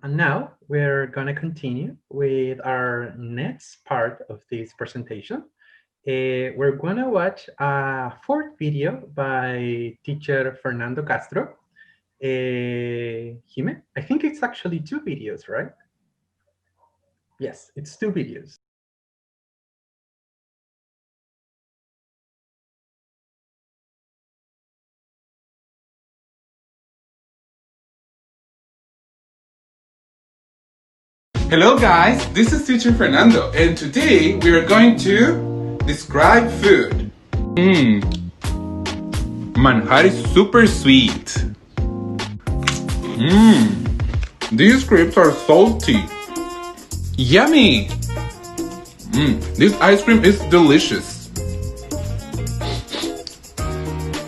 And now we're going to continue with our next part of this presentation. We're going to watch a fourth video by teacher Fernando Castro. Jime, I think it's actually two videos, right? Yes, it's two videos. Hello guys, this is teacher Fernando and today we are going to describe food. Manjar is super sweet. These grapes are salty. Yummy. This ice cream is delicious.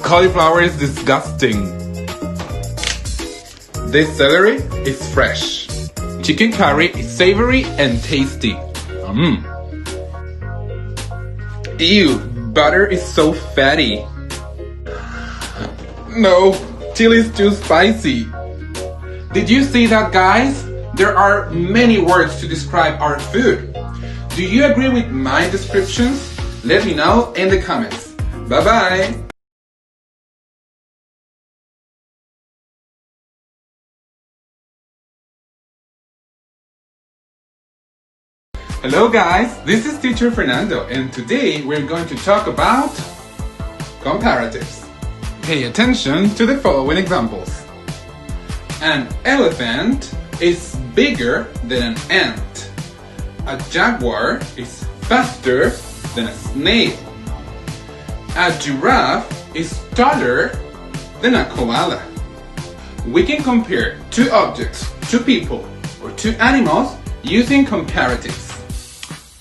Cauliflower is disgusting. This celery is fresh. Chicken curry is savory and tasty. Ew, butter is so fatty. No, chili is too spicy. Did you see that, guys? There are many words to describe our food. Do you agree with my descriptions? Let me know in the comments. Bye-bye. Hello guys, this is teacher Fernando and today we're going to talk about comparatives. Pay attention to the following examples. An elephant is bigger than an ant. A jaguar is faster than a snail. A giraffe is taller than a koala. We can compare two objects, two people, or two animals using comparatives.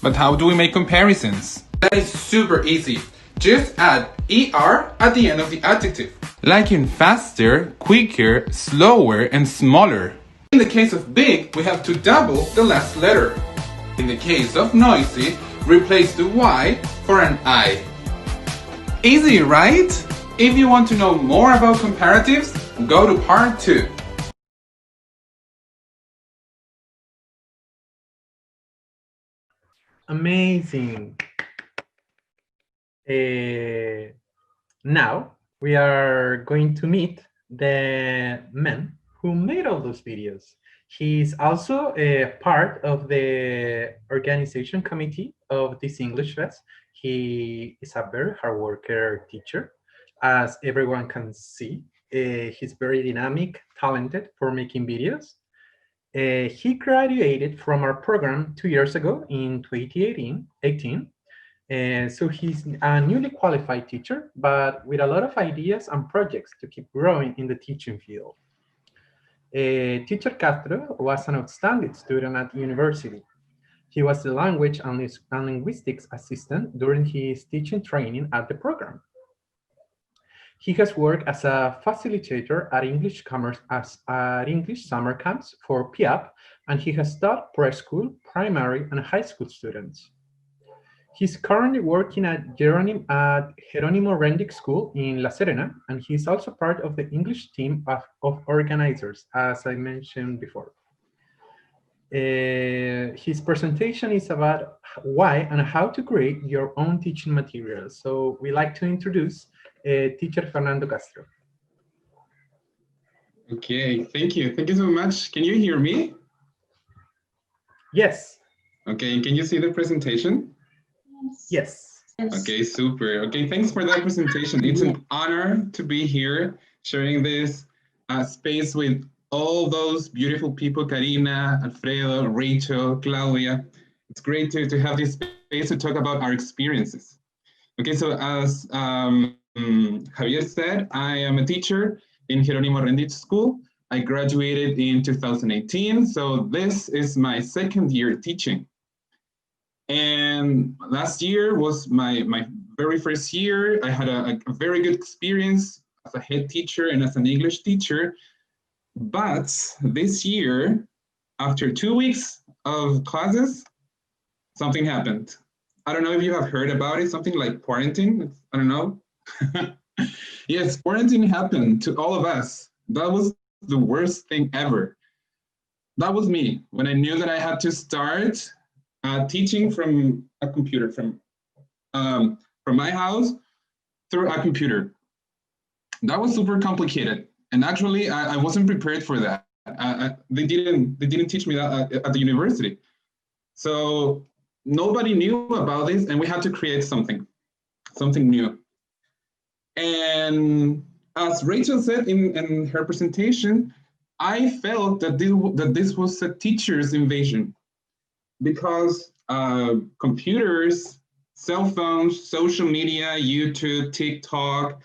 But how do we make comparisons? That is super easy. Just add ER at the end of the adjective. Like in faster, quicker, slower, and smaller. In the case of big, we have to double the last letter. In the case of noisy, replace the Y for an I. Easy, right? If you want to know more about comparatives, go to part 2. Amazing. Now we are going to meet the man who made all those videos. He's also a part of the organization committee of this English Fest. He is a very hard worker teacher, as everyone can see. He's very dynamic, talented for making videos. He graduated from our program 2 years ago in 2018. So he's a newly qualified teacher, but with a lot of ideas and projects to keep growing in the teaching field. Teacher Castro was an outstanding student at university. He was the language and linguistics assistant during his teaching training at the program. He has worked as a facilitator at English summer camps for PIAP, and he has taught preschool, primary, and high school students. He's currently working at Jeronimo Rendick School in La Serena, and he's also part of the English team of organizers, as I mentioned before. His presentation is about why and how to create your own teaching materials. So we like to introduce teacher Fernando Castro. Okay, thank you. Thank you so much. Can you hear me? Yes. Okay, and can you see the presentation? Yes. Okay, super. Okay, thanks for that presentation. It's an honor to be here sharing this space with all those beautiful people, Karina, Alfredo, Rachel, Claudia. It's great to have this space to talk about our experiences. Okay, so as Javier said, I am a teacher in Jeronimo Rendick School. I graduated in 2018, so this is my second year teaching. And last year was my very first year. I had a very good experience as a head teacher and as an English teacher. But this year, after 2 weeks of classes, something happened. I don't know if you have heard about it, something like quarantine. I don't know. Yes, quarantine happened to all of us. That was the worst thing ever. that was me when I knew that I had to start teaching from a computer, from my house through a computer. That was super complicated, and actually, I wasn't prepared for that. They didn't teach me that at the university, so nobody knew about this, and we had to create something new. And as Rachel said in her presentation, I felt that this was a teacher's invasion because computers, cell phones, social media, YouTube, TikTok,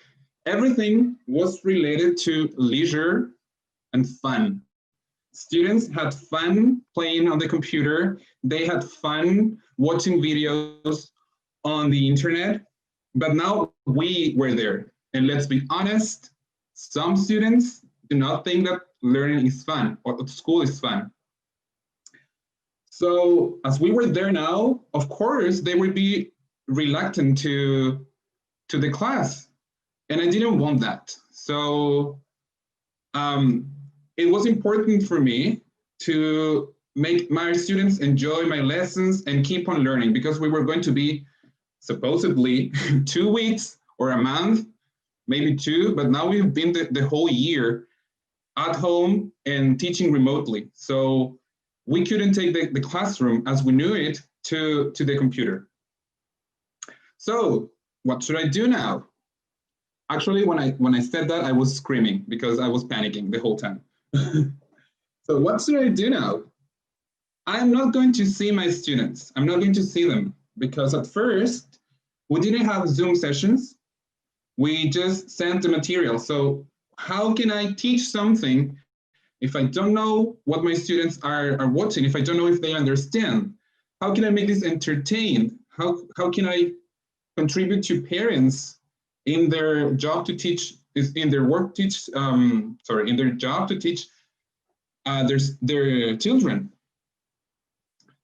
everything was related to leisure and fun. Students had fun playing on the computer. They had fun watching videos on the internet. But now we were there. And let's be honest, some students do not think that learning is fun or school is fun. So as we were there now, of course, they would be reluctant to the class. And I didn't want that. So it was important for me to make my students enjoy my lessons and keep on learning because we were going to be supposedly 2 weeks or a month, maybe two, but now we've been the whole year at home and teaching remotely. So we couldn't take the classroom as we knew it to the computer. So what should I do now? Actually, when I said that, I was screaming because I was panicking the whole time. So what should I do now? I'm not going to see my students. I'm not going to see them because at first we didn't have Zoom sessions. We just sent the material. So how can I teach something if I don't know what my students are watching, if I don't know if they understand? How can I make this entertained? How can I contribute to parents in their job to teach, in their work teach, in their job to teach their children?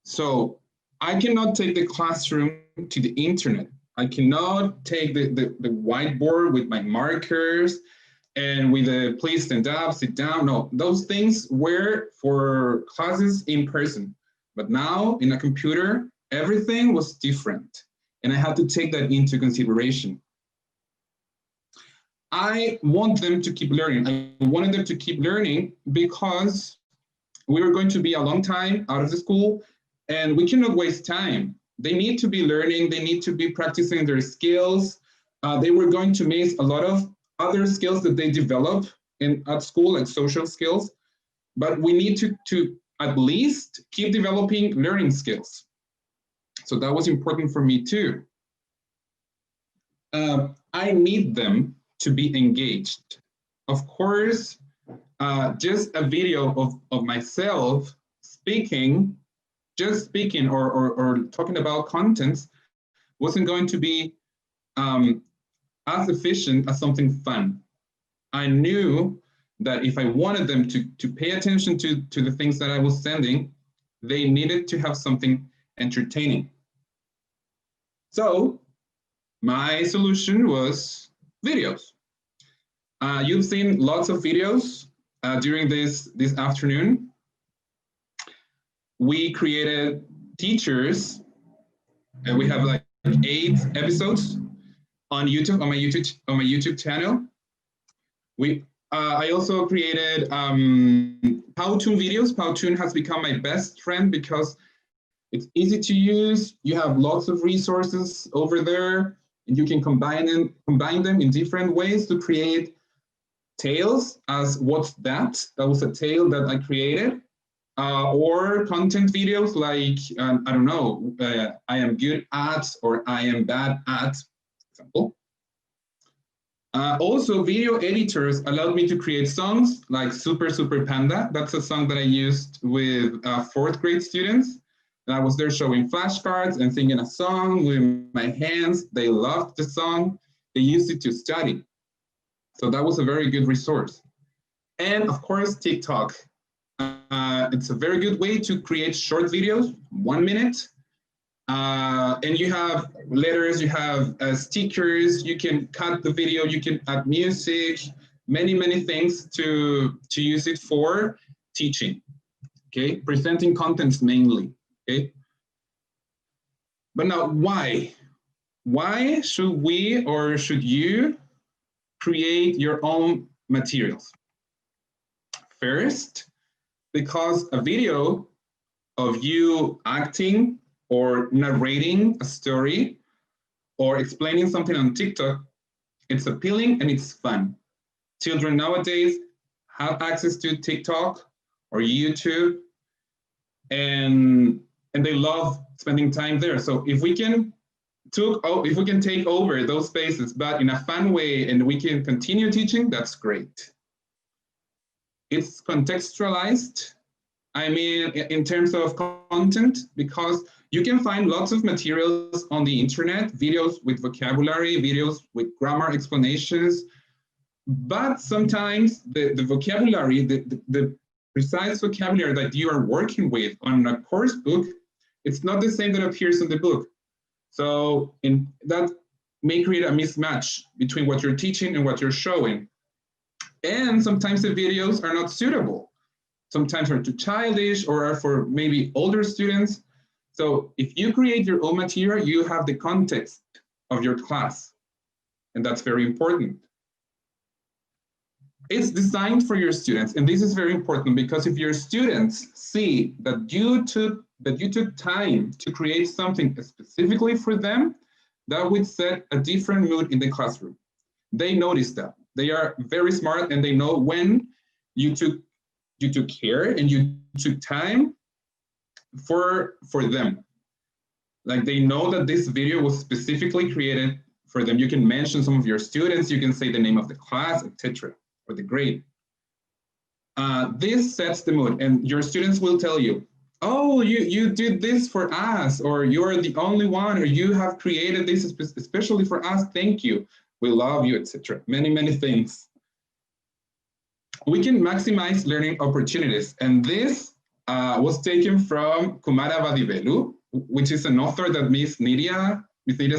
So I cannot take the classroom to the internet. I cannot take the whiteboard with my markers and with the please stand up, sit down. No, those things were for classes in person. But now in a computer, everything was different. And I had to take that into consideration. I want them to keep learning. I wanted them to keep learning because we were going to be a long time out of the school and we cannot waste time. They need to be learning. They need to be practicing their skills. They were going to miss a lot of other skills that they develop at school, like social skills. But we need to at least keep developing learning skills. So that was important for me too. I need them to be engaged. Of course, just a video of myself speaking, just speaking or talking about contents wasn't going to be as efficient as something fun. I knew that if I wanted them to pay attention to the things that I was sending, they needed to have something entertaining. So my solution was videos. You've seen lots of videos during this afternoon. We created teachers, and we have like 8 episodes on YouTube, on my YouTube channel. I also created Powtoon videos. Powtoon has become my best friend because it's easy to use. You have lots of resources over there, and you can combine them in different ways to create tales as what's that? That was a tale that I created. Or content videos like, I don't know, I am good at or I am bad at, for example. Also, video editors allowed me to create songs like Super Super Panda. That's a song that I used with 4th grade students. And I was there showing flashcards and singing a song with my hands. They loved the song. They used it to study. So that was a very good resource. And of course, TikTok. It's a very good way to create short videos, 1 minute. And you have letters, you have stickers, you can cut the video, you can add music, many things to use it for teaching. okay? Presenting contents mainly, okay? But now, why? Why should we or should you create your own materials? First, because a video of you acting or narrating a story or explaining something on TikTok, it's appealing and it's fun. Children nowadays have access to TikTok or YouTube, and they love spending time there. So if we can take over those spaces, but in a fun way, and we can continue teaching, that's great. It's contextualized, I mean, in terms of content, because you can find lots of materials on the internet, videos with vocabulary, videos with grammar explanations, but sometimes the vocabulary, the precise vocabulary that you are working with on a course book, it's not the same that appears in the book. So that may create a mismatch between what you're teaching and what you're showing. And sometimes the videos are not suitable. Sometimes are too childish or are for maybe older students. So if you create your own material, you have the context of your class, and that's very important. It's designed for your students, and this is very important because if your students see that you took time to create something specifically for them, that would set a different mood in the classroom. They notice that. They are very smart and they know when you took care and you took time for them. Like they know that this video was specifically created for them. You can mention some of your students, you can say the name of the class, etc., or the grade. This sets the mood, and your students will tell you, oh, you did this for us, or you're the only one, or you have created this especially for us, thank you, we love you, etc. Many things. We can maximize learning opportunities, and this was taken from Kumara Vadivelu, which is an author that Miss Nidia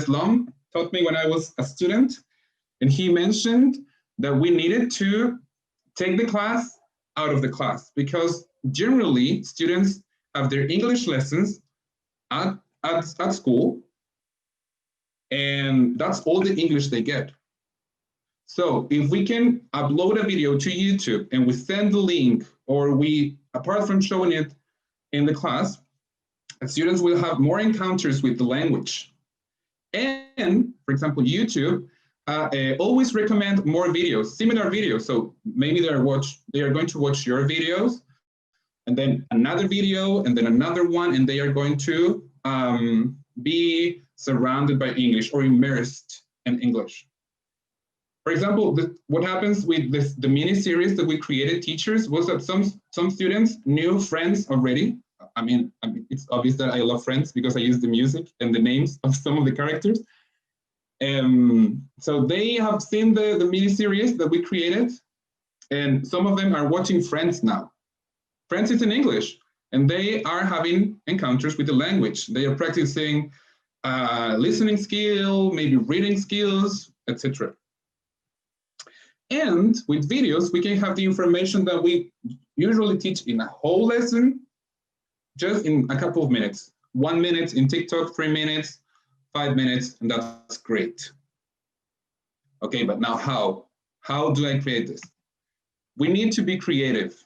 Slum taught me when I was a student, and he mentioned that we needed to take the class out of the class because generally students have their English lessons at school, and that's all the English they get. So if we can upload a video to YouTube and we send the link, or we, apart from showing it in the class, students will have more encounters with the language. And for example, YouTube always recommend more videos, similar videos. So maybe they are going to watch your videos, and then another video, and then another one, and they are going to be surrounded by English or immersed in English. For example, what happens with the mini series that we created, teachers, was that some students knew Friends already. I mean, it's obvious that I love Friends because I use the music and the names of some of the characters. So they have seen the mini series that we created, and some of them are watching Friends now. Friends is in English, and they are having encounters with the language. They are practicing listening skill, maybe reading skills, etc. And with videos, we can have the information that we usually teach in a whole lesson just in a couple of minutes. 1 minute in TikTok, 3 minutes, 5 minutes, and that's great. Okay, but now how? How do I create this? We need to be creative.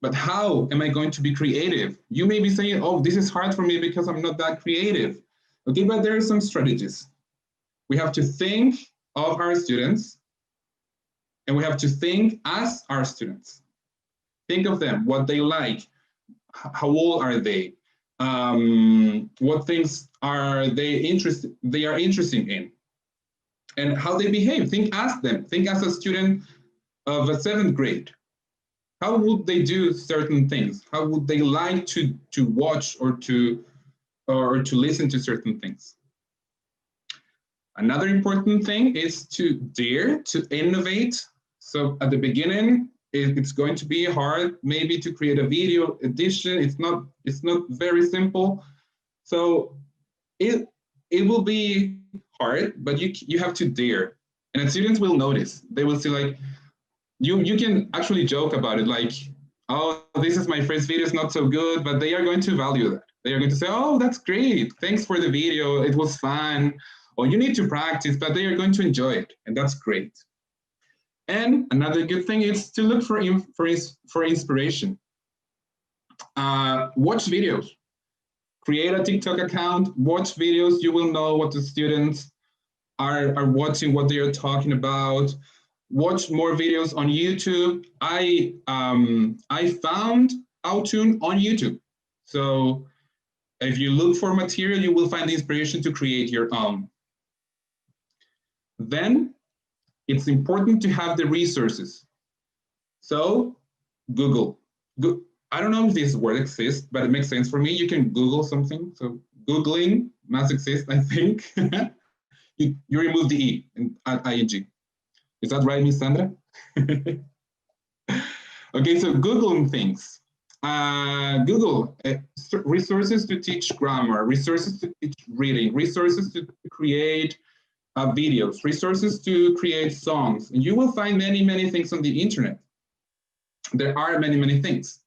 But how am I going to be creative? You may be saying, oh, this is hard for me because I'm not that creative. Okay, but there are some strategies. We have to think of our students, and we have to think as our students. Think of them, what they like, how old are they, what things are they interested in, and how they behave. Think as them. Think as a student of a 7th grade. How would they do certain things? How would they like to watch or to listen to certain things? Another important thing is to dare to innovate. So at the beginning, it's going to be hard maybe to create a video edition. It's not very simple. So it will be hard, but you have to dare. And the students will notice. They will see, like, you can actually joke about it, like, oh, this is my first video, it's not so good, but they are going to value that. They are going to say, oh, that's great. Thanks for the video. It was fun. Or you need to practice, but they are going to enjoy it. And that's great. And another good thing is to look for inspiration. Watch videos. Create a TikTok account, watch videos. You will know what the students are watching, what they are talking about. Watch more videos on YouTube. I found Outune on YouTube. So if you look for material, you will find the inspiration to create your own. Then it's important to have the resources. So Google. I don't know if this word exists, but it makes sense for me. You can Google something. So Googling must exist, I think. you remove the E at ing. Is that right, Miss Sandra? Okay, so Googling things. Google resources to teach grammar, resources to teach reading, resources to create videos, resources to create songs. And you will find many, many things on the internet. There are many, many things.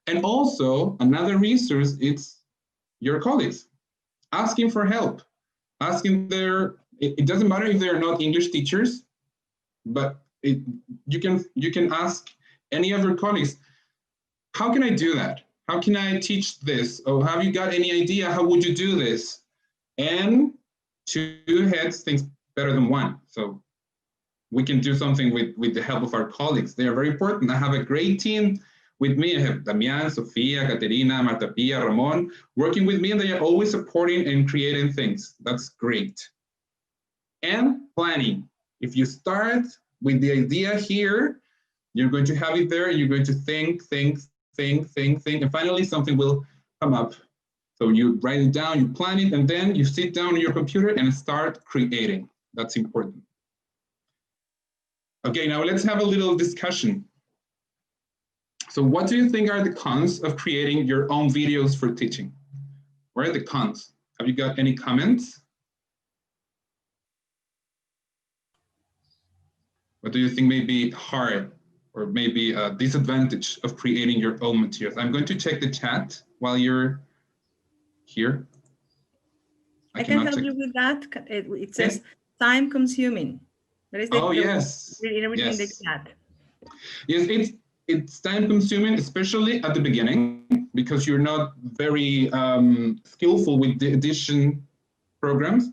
And also, another resource is your colleagues. Asking for help. Asking it doesn't matter if they're not English teachers, but you can ask any of your colleagues, how can I do that? How can I teach this? Or have you got any idea? How would you do this? And two heads think better than one. So we can do something with the help of our colleagues. They are very important. I have a great team with me. I have Damian, Sofia, Caterina, Marta Pia, Ramon working with me, and they are always supporting and creating things. That's great. And planning. If you start with the idea here, you're going to have it there, and you're going to think, and finally something will come up. So you write it down, you plan it, and then you sit down on your computer and start creating. That's important. Okay, now let's have a little discussion. So what do you think are the cons of creating your own videos for teaching? What are the cons? Have you got any comments? What do you think may be hard or maybe a disadvantage of creating your own materials? I'm going to check the chat while you're here. I can help you with that. It says time consuming. That is yes. Written in the chat. Yes, it's time consuming, especially at the beginning, because you're not very skillful with the edition programs.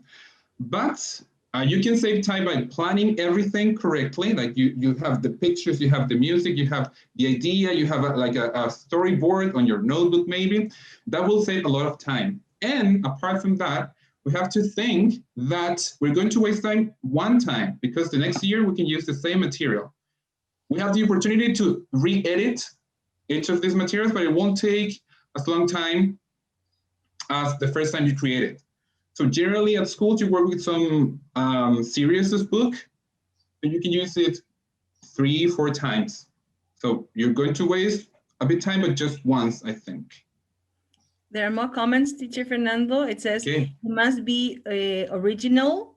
But you can save time by planning everything correctly. Like you have the pictures, you have the music, you have the idea, you have a storyboard on your notebook maybe. That will save a lot of time. And apart from that, we have to think that we're going to waste time one time, because the next year we can use the same material. We have the opportunity to re-edit each of these materials, but it won't take as long time as the first time you create it. So generally at schools, you work with some series of book, and you can use it 3-4 times. So you're going to waste a bit of time, but just once, I think. There are more comments, Teacher Fernando. It says it must be original,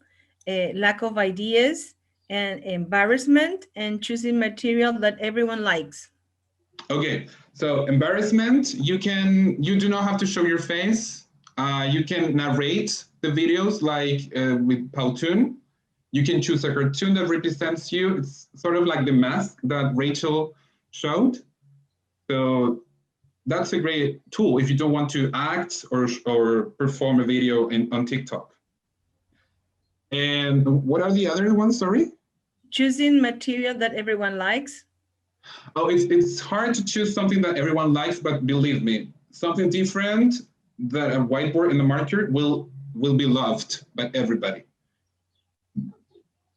lack of ideas, and embarrassment, and choosing material that everyone likes. Okay, so embarrassment, you do not have to show your face. You can narrate the videos like with Powtoon. You can choose a cartoon that represents you. It's sort of like the mask that Rachel showed. So that's a great tool if you don't want to act or perform a video on TikTok. And what are the other ones, sorry? Choosing material that everyone likes. Oh, it's hard to choose something that everyone likes, but believe me, something different that a whiteboard in the market will be loved by everybody.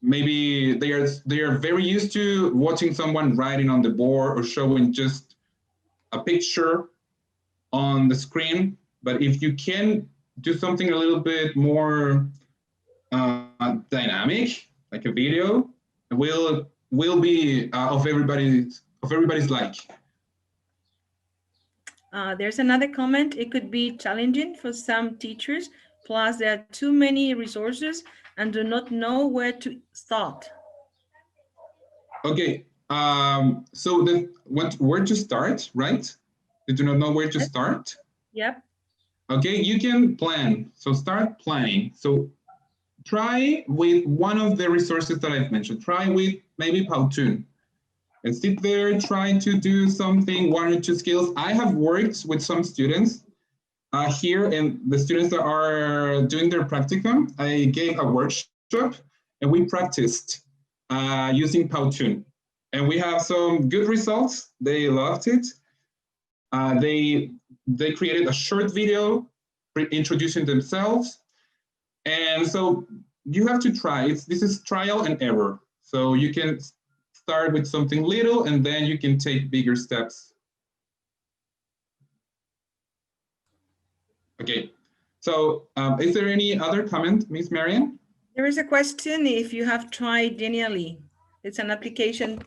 Maybe they are very used to watching someone writing on the board or showing just a picture on the screen. But if you can do something a little bit more dynamic, like a video, will be of everybody's like. There's another comment. It could be challenging for some teachers. Plus, there are too many resources and do not know where to start. Okay, So where to start, right? You do not know where to start? Yep. Okay, you can plan. So start planning. So try with one of the resources that I've mentioned. Try with maybe Powtoon. And sit there, try to do something, one or two skills. I have worked with some students here, and the students that are doing their practicum, I gave a workshop and we practiced using Powtoon. And we have some good results. They loved it. They created a short video introducing themselves. And so you have to try. This is trial and error. So you can start with something little and then you can take bigger steps. Okay, so is there any other comment, Ms. Marian? There is a question if you have tried Genially. It's an application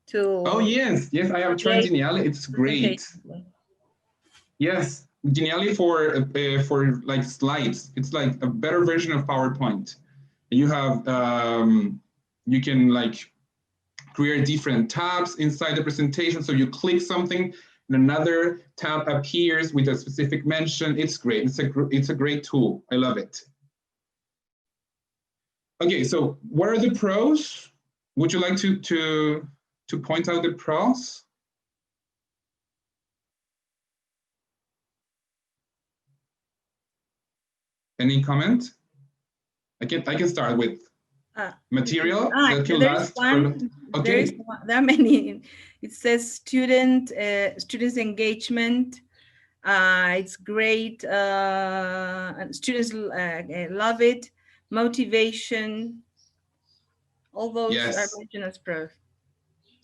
to... Oh, yes, I have tried Genially. It's great. Yes, Genially for like slides. It's like a better version of PowerPoint. You have, you can like create different tabs inside the presentation. So you click something and another tab appears with a specific mention. It's great. It's a great tool. I love it. Okay, so what are the pros? Would you like to point out the pros? Any comment? I can start with material that can last for... Okay. There are many. It says students engagement. It's great. Students love it. Motivation. All those are mentioned as pros.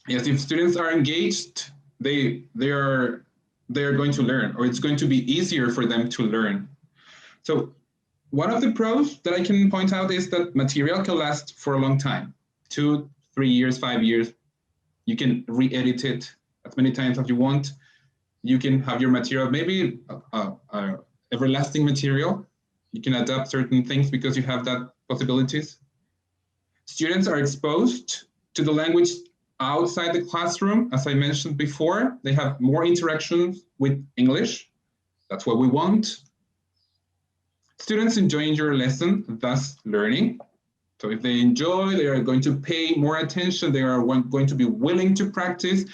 Yes, if students are engaged, they are going to learn, or it's going to be easier for them to learn. So one of the pros that I can point out is that material can last for a long time, 2, 3 years, 5 years. You can re-edit it as many times as you want. You can have your material, maybe everlasting material. You can adapt certain things because you have that possibilities. Students are exposed to the language outside the classroom. As I mentioned before, they have more interactions with English. That's what we want. Students enjoying your lesson, thus learning. So if they enjoy, they are going to pay more attention. They are going to be willing to practice.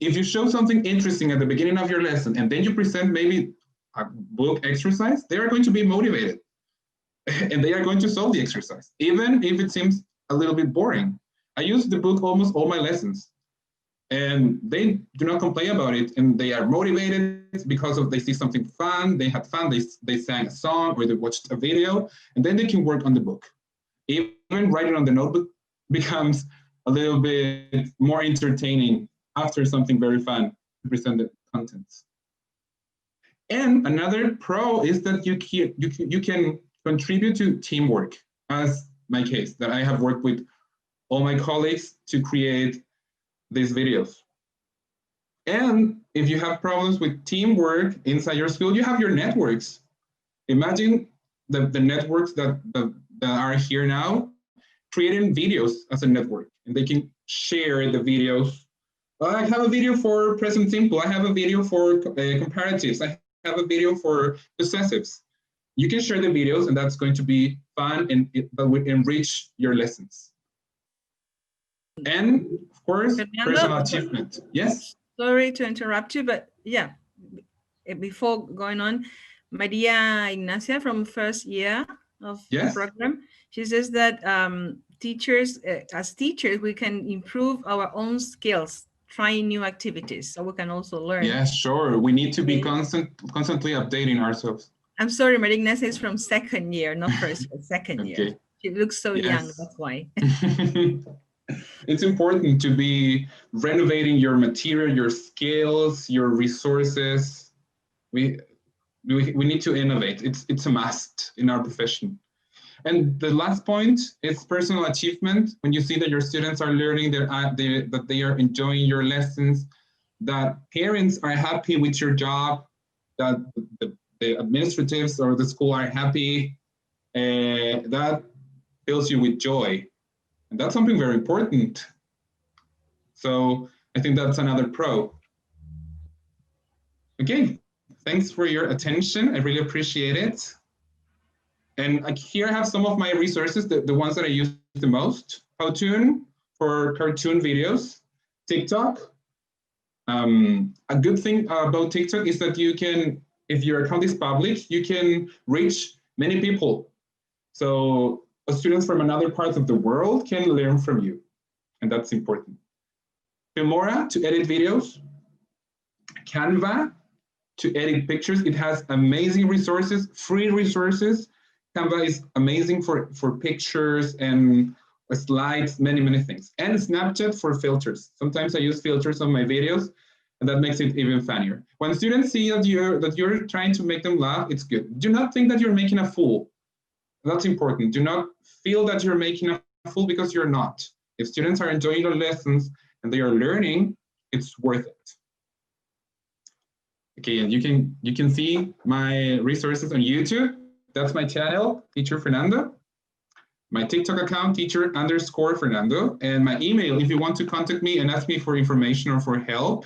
If you show something interesting at the beginning of your lesson and then you present maybe a book exercise, they are going to be motivated and they are going to solve the exercise, even if it seems a little bit boring. I use the book almost all my lessons and they do not complain about it, and they are motivated because they see something fun, they had fun, they sang a song or they watched a video, and then they can work on the book. Even writing on the notebook becomes a little bit more entertaining after something very fun to present the contents. And another pro is that you can contribute to teamwork, as my case, that I have worked with all my colleagues to create these videos. And if you have problems with teamwork inside your school, you have your networks. Imagine the networks that are here now, creating videos as a network, and they can share the videos. I have a video for present simple. I have a video for comparatives. I have a video for possessives. You can share the videos, and that's going to be fun, and that will enrich your lessons. And of course, personal achievement. Yes? Sorry to interrupt you, but yeah, before going on, Maria Ignacia from first year of the program, she says that teachers, as teachers, we can improve our own skills, trying new activities, so we can also learn. Yes, sure. We need to be constantly updating ourselves. I'm sorry, Maria Ignacia is from second year, not first year, second year. She looks so young, that's why. It's important to be renovating your material, your skills, your resources. We need to innovate. It's a must in our profession. And the last point is personal achievement. When you see that your students are learning, that they are enjoying your lessons, that parents are happy with your job, that the administratives or the school are happy, that fills you with joy. And that's something very important. So I think that's another pro. Okay, thanks for your attention. I really appreciate it. And here I have some of my resources, the ones that I use the most. Powtoon for cartoon videos, TikTok. A good thing about TikTok is that you can, if your account is public, you can reach many people. So students from another parts of the world can learn from you, and that's important. Filmora to edit videos, Canva to edit pictures. It has amazing resources, free resources. Canva is amazing for pictures and slides, many things. And Snapchat for filters. Sometimes I use filters on my videos, and that makes it even funnier. When students see that you're trying to make them laugh, it's good. Do not think that you're making a fool. That's important. Do not feel that you're making a fool, because you're not. If students are enjoying your lessons and they are learning, it's worth it. Okay, and you can see my resources on YouTube. That's my channel, Teacher Fernando. My TikTok account, teacher_Fernando. And my email, if you want to contact me and ask me for information or for help,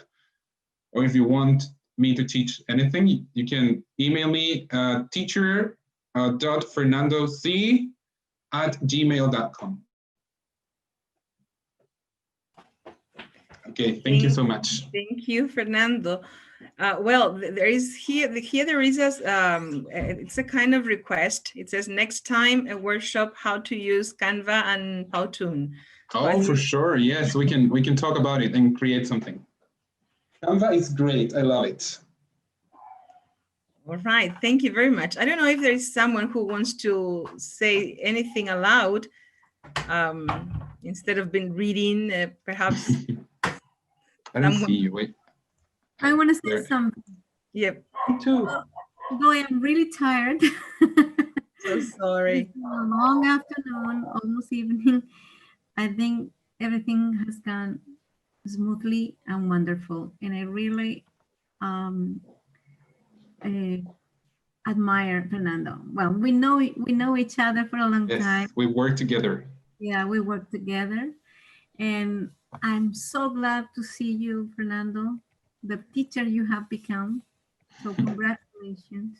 or if you want me to teach anything, you can email me teacher.fernandoc@gmail.com. Okay, thank you so much. Thank you, Fernando. Well, there is here there is a it's a kind of request. It says next time a workshop how to use Canva and Powtoon. Oh, for sure. Yes, we can talk about it and create something. Canva is great. I love it. All right. Thank you very much. I don't know if there is someone who wants to say anything aloud instead of being reading, perhaps. I don't see you. Wait. I want to say something. Yep. Me too. Although I am really tired. So sorry. It's been a long afternoon, almost evening. I think everything has gone smoothly and wonderful, and I really admire Fernando. Well, we know each other for a long time. We work together. Yeah, we work together, and I'm so glad to see you, Fernando, the teacher you have become. So congratulations.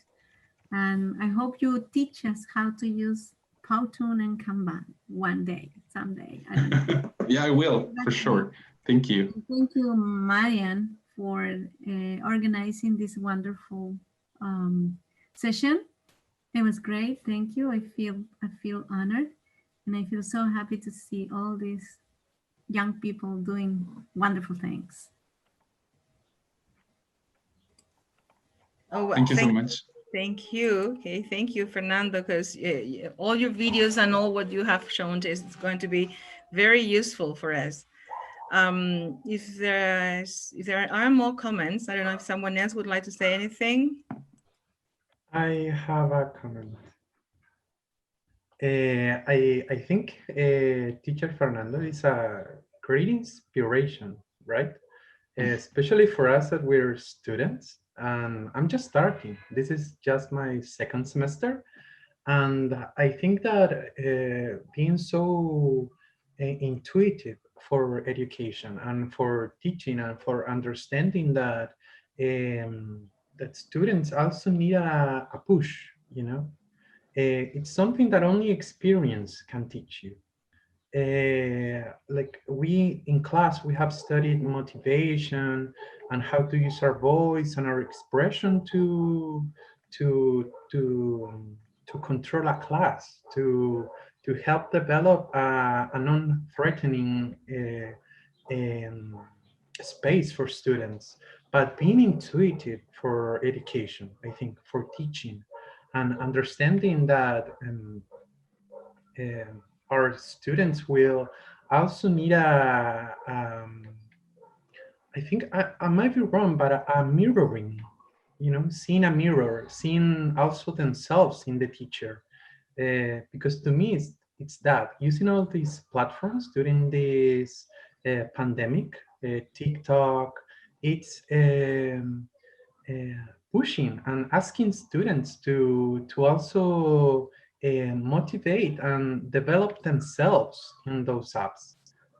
And I hope you teach us how to use Powtoon and Canva one day, someday. I don't know. Yeah, I will, for sure. Thank you. And thank you, Marian, for organizing this wonderful session. It was great. Thank you. I feel honored, and I feel so happy to see all these young people doing wonderful things. Oh, thank you so much. Thank you. Okay, thank you, Fernando, because all your videos and all what you have shown is going to be very useful for us. If there are more comments, I don't know if someone else would like to say anything. I have a comment. I think Teacher Fernando is a great inspiration, right? Especially for us that we're students, and I'm just starting. This is just my second semester, and I think that being so intuitive for education and for teaching and for understanding that that students also need a push, you know. It's something that only experience can teach you. Like we in class, we have studied motivation and how to use our voice and our expression to control a class, to help develop a non-threatening space for students. But being intuitive for education, I think, for teaching, and understanding that our students will also need a, I think I might be wrong, but a mirroring, you know, seeing a mirror, seeing also themselves in the teacher. Because to me, it's that, using all these platforms during this pandemic, TikTok, it's pushing and asking students to also motivate and develop themselves in those apps.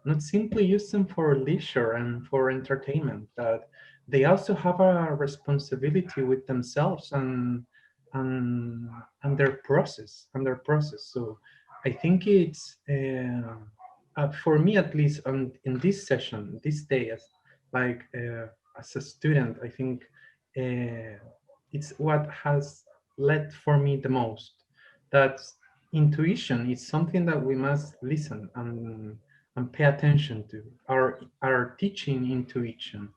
not simply use them for leisure and for entertainment, that they also have a responsibility with themselves and and their process. So I think it's for me, at least, in this session, this day, as a student, I think uh, it's what has led for me the most. That intuition is something that we must listen and pay attention to. Our teaching intuition,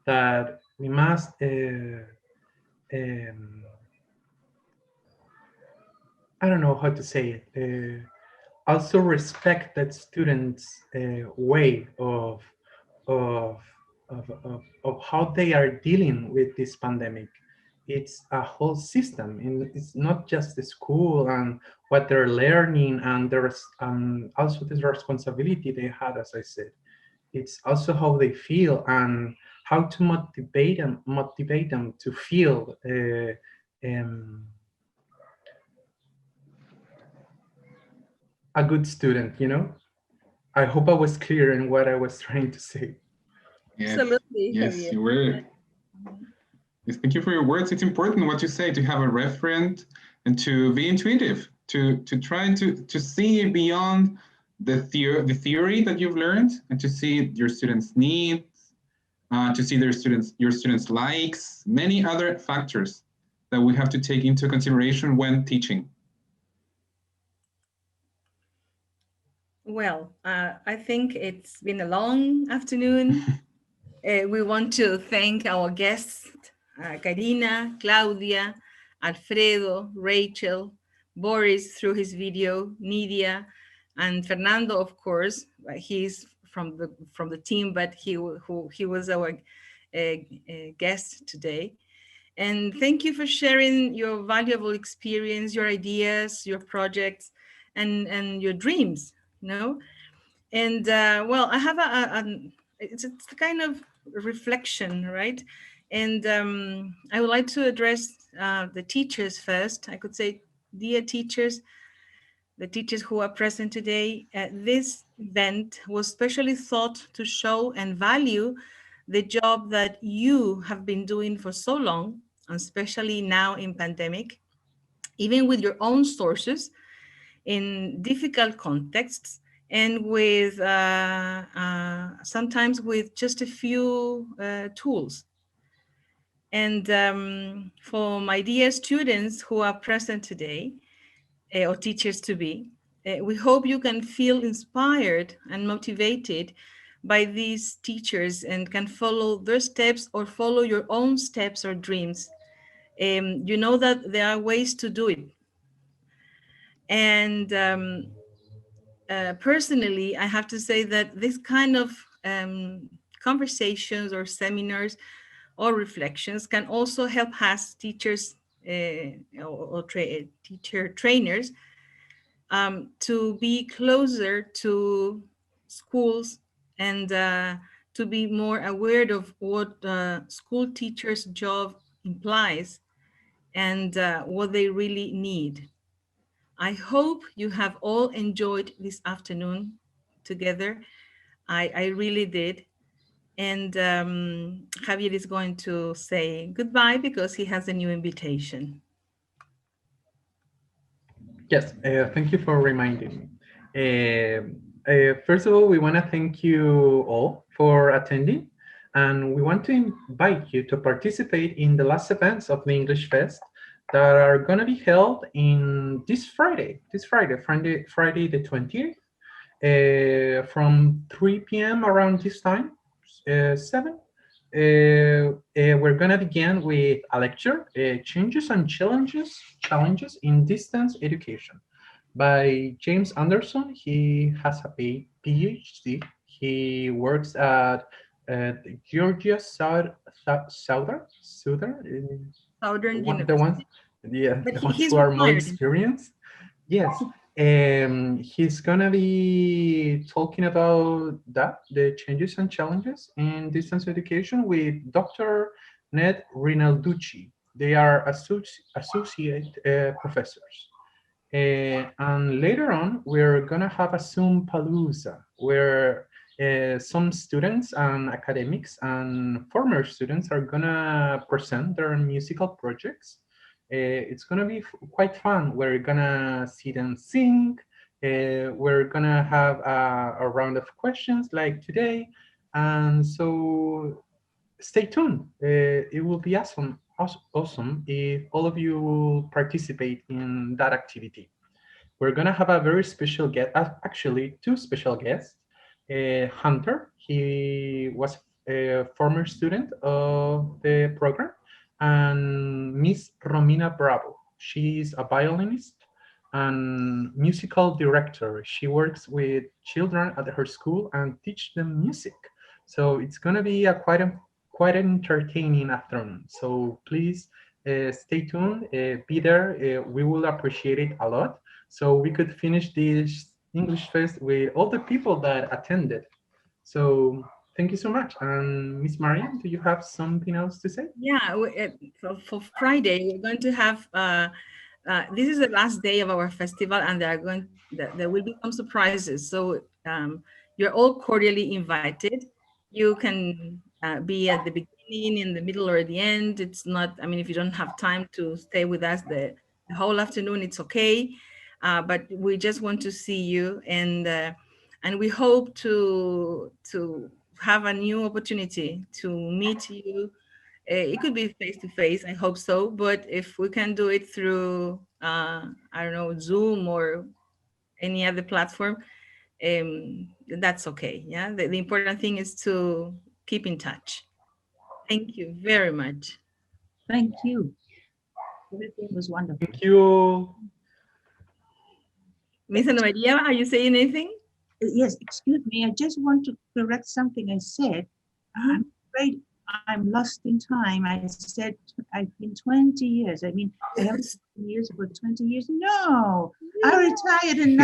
that we must um, I don't know how to say it. Also respect that students' way of, of how they are dealing with this pandemic. It's a whole system, and it's not just the school and what they're learning, and there's also this responsibility they had, as I said. It's also how they feel and how to motivate them to feel um, a good student. I hope I was clear in what I was trying to say. Yes, Absolutely, yes, Javier. you were. Yes, thank you for your words. It's important what you say, to have a referent and to be intuitive, to try to see beyond the theory that you've learned, and to see your students' needs, to see your students' likes, many other factors that we have to take into consideration when teaching. Well, I think it's been a long afternoon. We want to thank our guests, Karina, Claudia, Alfredo, Rachel, Boris through his video, Nidia, and Fernando, of course. He's from the team, but he was our guest today. And thank you for sharing your valuable experience, your ideas, your projects, and your dreams. You know, and well, I have it's a kind of reflection, right? And I would like to address the teachers first. I could say, dear teachers, the teachers who are present today, this event was specially thought to show and value the job that you have been doing for so long, especially now in pandemic, even with your own sources in difficult contexts, and with sometimes with just a few tools. And for my dear students who are present today, or teachers to be, we hope you can feel inspired and motivated by these teachers and can follow their steps or follow your own steps or dreams. You know that there are ways to do it. And personally, I have to say that this kind of conversations or seminars or reflections can also help us teachers or teacher trainers to be closer to schools and to be more aware of what school teachers' job implies and what they really need. I hope you have all enjoyed this afternoon together. I really did. And Javier is going to say goodbye because he has a new invitation. Yes, thank you for reminding me. First of all, we want to thank you all for attending, and we want to invite you to participate in the last events of the English Fest that are going to be held in Friday the 20th, from 3 p.m. around this time, 7. We're going to begin with a lecture, Changes and Challenges in Distance Education, by James Anderson. He has a PhD. He works at the Georgia Southern, Southern the ones, University. yeah, But the ones he's who are more retired. experienced. Yes, he's gonna be talking about that, the changes and challenges in distance education, with Dr. Ned Rinalducci. They are associate professors. And later on, we're gonna have a Zoom Palooza, where some students and academics and former students are gonna present their musical projects. It's gonna be quite fun. We're gonna see them sing. We're gonna have a round of questions like today, and so stay tuned. It will be awesome if all of you will participate in that activity. We're gonna have a very special guest, actually two special guests. Hunter, he was a former student of the program, and Miss Romina Bravo. She's a violinist and musical director. She works with children at her school and teach them music. So it's gonna be a quite an entertaining afternoon. So please stay tuned, be there. We will appreciate it a lot. So we could finish this English Fest with all the people that attended. So thank you so much. And Miss Marian, do you have something else to say? Yeah, for Friday, we're going to have, this is the last day of our festival, and there will be some surprises. So you're all cordially invited. You can be at the beginning, in the middle, or at the end. It's not, I mean, if you don't have time to stay with us the whole afternoon, it's okay. But we just want to see you, and we hope to have a new opportunity to meet you. It could be face to face, I hope so. But if we can do it through, I don't know, Zoom or any other platform, that's okay. Yeah, the important thing is to keep in touch. Thank you very much. Thank you. Everything was wonderful. Thank you. Miss Ana Maria, are you saying anything? Yes, excuse me. I just want to correct something I said. I'm afraid I'm lost in time. I said I've been 20 years. I mean, I haven't been years for 20 years. No, I retired in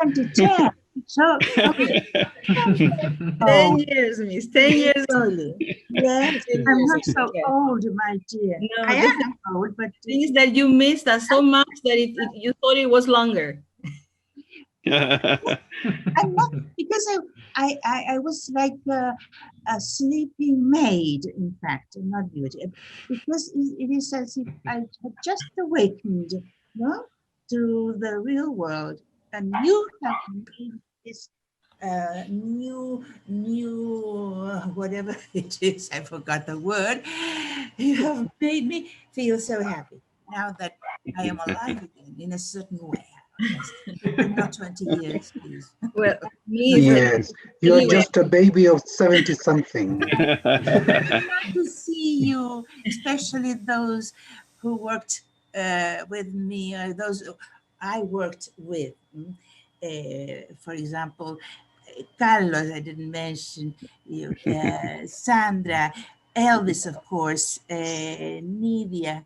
2010. So, okay. 10 years, Miss, 10 years only. Yes, I'm not so old, my dear. No, I am old, but things that you missed are so much that you thought it was longer. I'm not, because I was like a sleeping maid, in fact, not beauty, because it is as if I had just awakened, no, to the real world, and you have made this new whatever it is, I forgot the word. You have made me feel so happy now that I am alive again in a certain way. Yes. Not 20 years, please. Well, yes, you're anyway. just a baby of 70 something. Nice to see you, especially those who worked with me, those I worked with. For example, Carlos, I didn't mention you, Sandra, Elvis, of course, Nidia,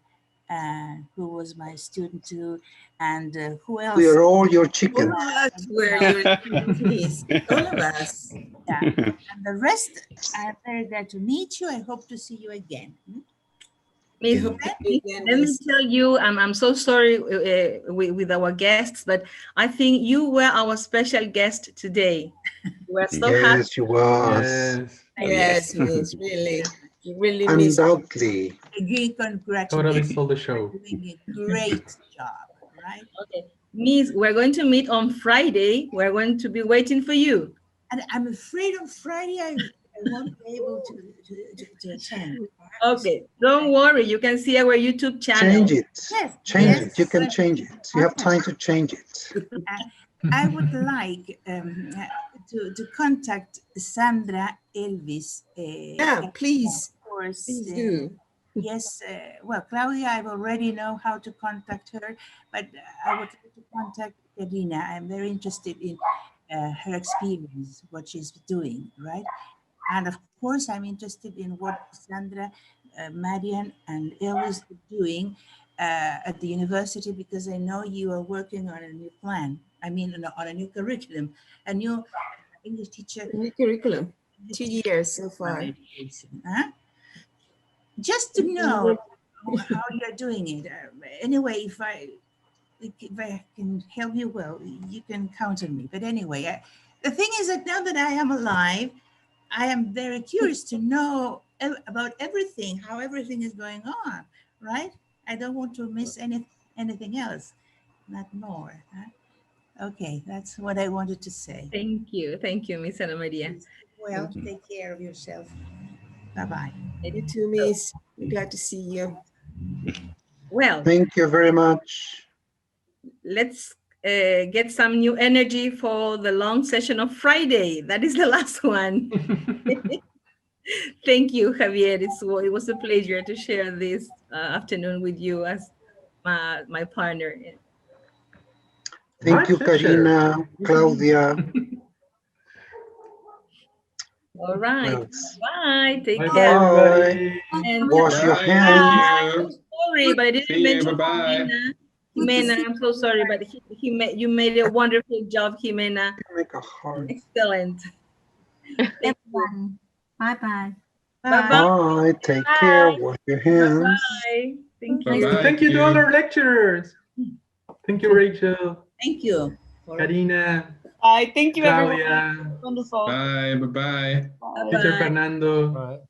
who was my student too, and who else? We are all your chickens. Were your students, all of us. Yeah, and the rest, I'm very glad to meet you. I hope to see you again. Miss, let me tell you, I'm so sorry with our guests, but I think you were our special guest today. We're so happy. Yes, you was. Yes, Miss, really. Really undoubtedly. Again, congratulations. Totally stole the show. Doing a great job, right? Okay. Miss, we're going to meet on Friday. We're going to be waiting for you. And I'm afraid on Friday I won't be able to attend. Okay, don't worry. You can see our YouTube channel. Change it. Yes, change yes. it. You can change it. You have time to change it. I would like to contact Sandra Elvis. Yeah, please. Of course. Please do. Yes, well, Claudia, I already know how to contact her, but I would like to contact Karina. I'm very interested in her experience, what she's doing, right? And of course, I'm interested in what Sandra, Marian, and Elvis are doing at the university, because I know you are working on a new plan. I mean, on a new curriculum, a new English teacher. New curriculum. 2 years so far. Huh? Just to know how you're doing it. Anyway, if I can help you, well, you can count on me. But anyway, the thing is that now that I am alive, I am very curious to know about everything, how everything is going on, right? I don't want to miss anything else, not more. Huh? Okay, that's what I wanted to say. Thank you, Miss Ana Maria. Well, take care of yourself. Bye-bye. You too, Miss. We're glad to see you. Well, Thank you very much. let's get some new energy for the long session of Friday. That is the last one. Thank you, Javier. It was a pleasure to share this afternoon with you as my partner. Thank you, Karina, Claudia. All right. Bye. Take Bye, care. everybody. And Wash your Bye, hands. thank I'm you. sorry, but I didn't See you, mention bye-bye. Jimena, I'm so sorry, but you made a wonderful job, Jimena. Make a heart. Excellent. Everybody. Bye-bye. Bye-bye. Bye. Take care. Wash your hands. Bye. Thank you. Bye-bye. Thank you to all our lecturers. Thank you, Rachel. Thank you. Karina. Thank you, everyone. Claudia. Wonderful. Bye, bye-bye. Teacher Bye. Fernando. All right.